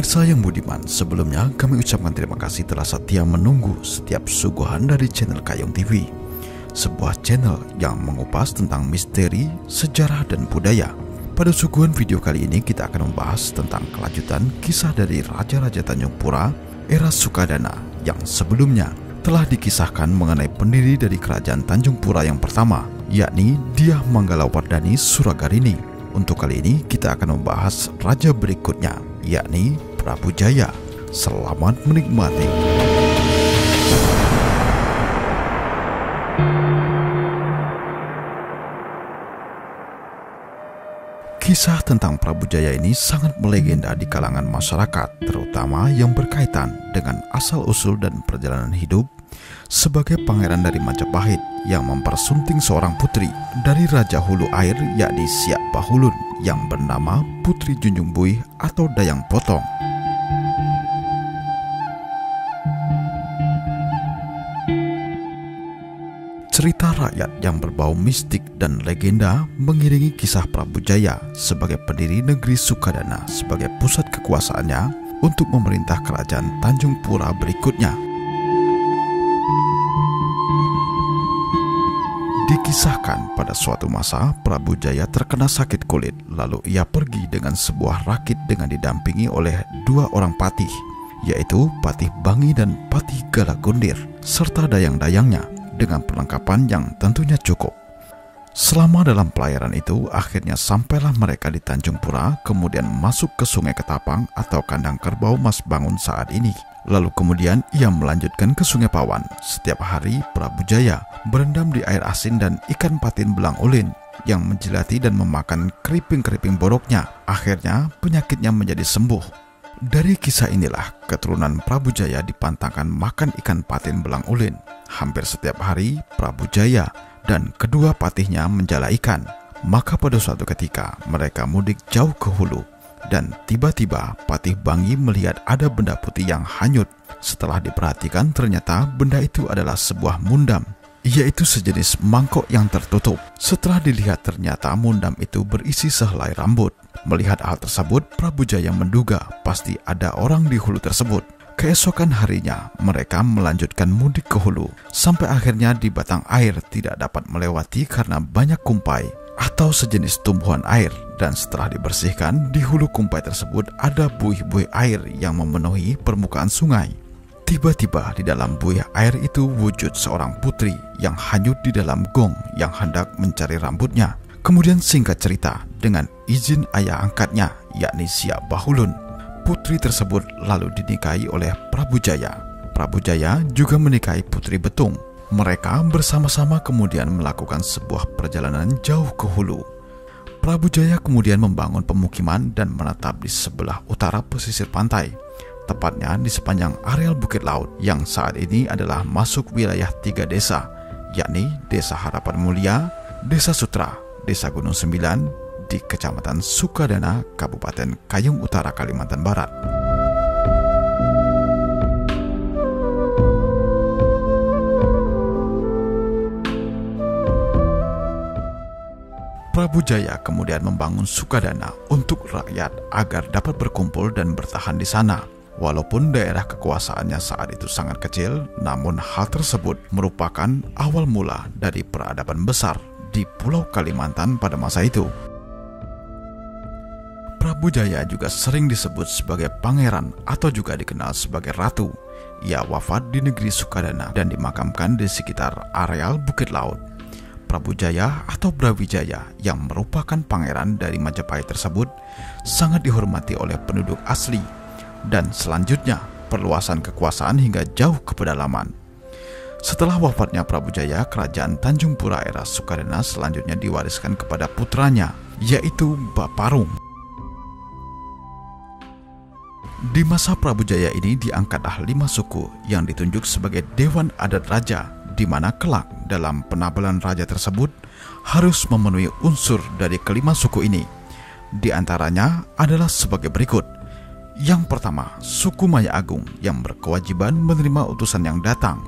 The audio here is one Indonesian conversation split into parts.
Pemirsa yang budiman, sebelumnya kami ucapkan terima kasih telah setia menunggu setiap suguhan dari channel Kayong TV, sebuah channel yang mengupas tentang misteri, sejarah, dan budaya. Pada suguhan video kali ini kita akan membahas tentang kelanjutan kisah dari Raja-Raja Tanjung Pura era Sukadana yang sebelumnya telah dikisahkan mengenai pendiri dari kerajaan Tanjung Pura yang pertama, yakni Dyah Manggalawardhani Suragarini. Untuk kali ini kita akan membahas raja berikutnya, yakni Prabu Jaya. Selamat menikmati. Kisah tentang Prabu Jaya ini sangat melegenda di kalangan masyarakat, terutama yang berkaitan dengan asal-usul dan perjalanan hidup sebagai pangeran dari Majapahit yang mempersunting seorang putri dari Raja Hulu Air, yakni Siak Bahulun, yang bernama Putri Junjung Buih atau Dayang Potong. Cerita rakyat yang berbau mistik dan legenda mengiringi kisah Prabu Jaya sebagai pendiri negeri Sukadana sebagai pusat kekuasaannya untuk memerintah kerajaan Tanjung Pura berikutnya. Dikisahkan pada suatu masa Prabu Jaya terkena sakit kulit, lalu ia pergi dengan sebuah rakit dengan didampingi oleh dua orang patih, yaitu Patih Bangi dan Patih Galagundir, serta dayang-dayangnya dengan perlengkapan yang tentunya cukup. Selama dalam pelayaran itu, akhirnya sampailah mereka di Tanjung Pura, kemudian masuk ke Sungai Ketapang atau Kandang Kerbau Mas Bangun saat ini. Lalu kemudian ia melanjutkan ke Sungai Pawan. Setiap hari Prabu Jaya berendam di air asin dan ikan patin belang ulin yang menjilati dan memakan keriping-keriping boroknya. Akhirnya penyakitnya menjadi sembuh. Dari kisah inilah keturunan Prabu Jaya dipantangkan makan ikan patin belang ulin. Hampir setiap hari Prabu Jaya dan kedua patihnya menjala ikan. Maka pada suatu ketika mereka mudik jauh ke hulu, dan tiba-tiba Patih Bangi melihat ada benda putih yang hanyut. Setelah diperhatikan ternyata benda itu adalah sebuah mundam, yaitu sejenis mangkok yang tertutup. Setelah dilihat ternyata mundam itu berisi sehelai rambut. Melihat hal tersebut, Prabu Jaya menduga pasti ada orang di hulu tersebut. Keesokan harinya mereka melanjutkan mudik ke hulu, sampai akhirnya di batang air tidak dapat melewati karena banyak kumpai atau sejenis tumbuhan air. Dan setelah dibersihkan, di hulu kumpai tersebut ada buih-buih air yang memenuhi permukaan sungai. Tiba-tiba di dalam buih air itu wujud seorang putri yang hanyut di dalam gong yang hendak mencari rambutnya. Kemudian singkat cerita, dengan izin ayah angkatnya, yakni Siak Bahulun, putri tersebut lalu dinikahi oleh Prabu Jaya. Prabu Jaya juga menikahi Putri Betung. Mereka bersama-sama kemudian melakukan sebuah perjalanan jauh ke hulu. Prabu Jaya kemudian membangun pemukiman dan menetap di sebelah utara pesisir pantai, tepatnya di sepanjang areal Bukit Laut yang saat ini adalah masuk wilayah 3 desa, yakni Desa Harapan Mulia, Desa Sutra, Desa Gunung Sembilan di Kecamatan Sukadana, Kabupaten Kayong Utara, Kalimantan Barat. Prabu Jaya kemudian membangun Sukadana untuk rakyat agar dapat berkumpul dan bertahan di sana. Walaupun daerah kekuasaannya saat itu sangat kecil, namun hal tersebut merupakan awal mula dari peradaban besar di Pulau Kalimantan pada masa itu. Prabu Jaya juga sering disebut sebagai pangeran atau juga dikenal sebagai ratu. Ia wafat di negeri Sukadana dan dimakamkan di sekitar areal Bukit Laut. Prabu Jaya atau Brawijaya yang merupakan pangeran dari Majapahit tersebut sangat dihormati oleh penduduk asli, dan selanjutnya perluasan kekuasaan hingga jauh ke pedalaman. Setelah wafatnya Prabu Jaya, kerajaan Tanjung Pura era Sukadana selanjutnya diwariskan kepada putranya, yaitu Baparung. Di masa Prabu Jaya ini diangkatlah 5 suku yang ditunjuk sebagai Dewan Adat Raja, di mana kelak dalam penabelan raja tersebut harus memenuhi unsur dari kelima suku ini. Di antaranya adalah sebagai berikut. Yang pertama, suku Maya Agung yang berkewajiban menerima utusan yang datang.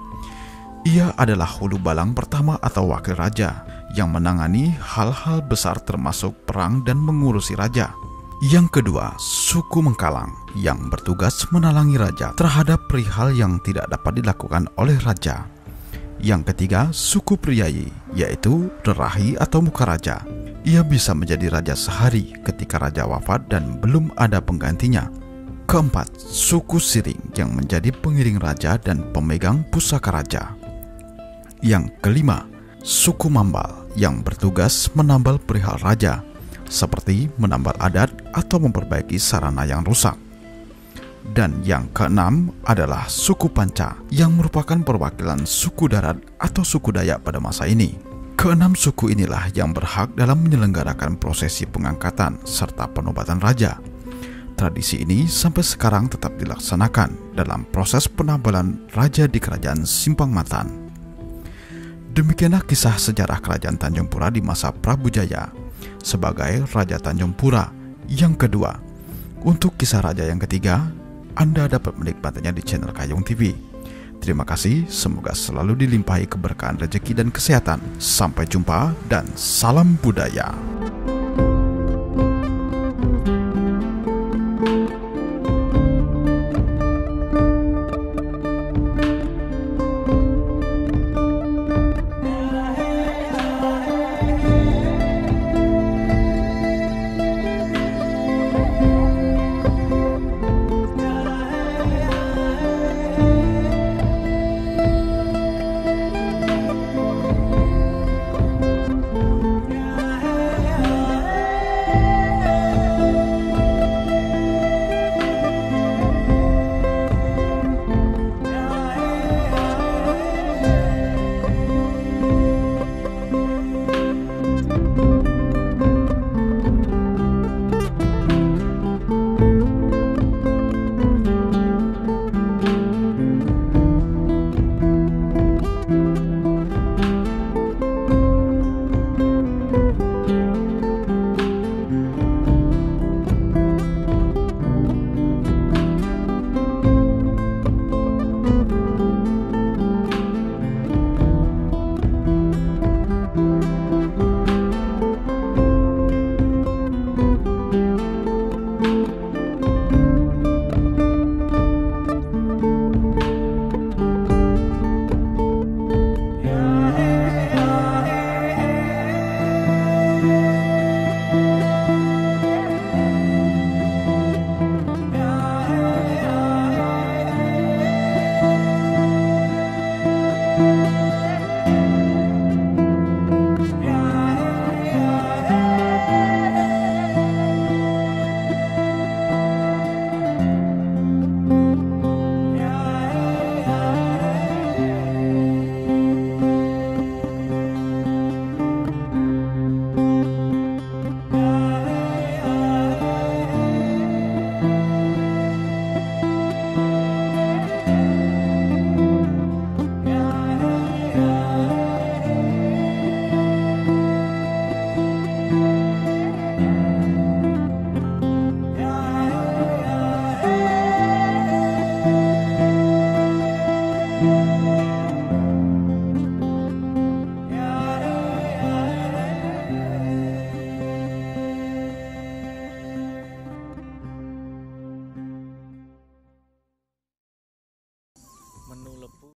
Ia adalah hulu balang pertama atau wakil raja yang menangani hal-hal besar termasuk perang dan mengurusi raja. Yang kedua, suku Mengkalang yang bertugas menalangi raja terhadap perihal yang tidak dapat dilakukan oleh raja. Yang ketiga, suku Priyayi, yaitu Rerahi atau muka raja. Ia bisa menjadi raja sehari ketika raja wafat dan belum ada penggantinya. Keempat, suku Siring yang menjadi pengiring raja dan pemegang pusaka raja. Yang kelima, suku Mambal yang bertugas menambal perihal raja, seperti menambal adat atau memperbaiki sarana yang rusak. Dan yang keenam adalah suku Panca yang merupakan perwakilan suku darat atau suku Dayak pada masa ini. Keenam suku inilah yang berhak dalam menyelenggarakan prosesi pengangkatan serta penobatan raja. Tradisi ini sampai sekarang tetap dilaksanakan dalam proses penambalan raja di Kerajaan Simpang Matan. Demikianlah kisah sejarah Kerajaan Tanjung Pura di masa Prabu Jaya sebagai Raja Tanjung Pura yang kedua. Untuk kisah raja yang ketiga, Anda dapat menikmatinya di channel Kayong TV. Terima kasih, semoga selalu dilimpahi keberkahan rezeki dan kesehatan. Sampai jumpa dan salam budaya.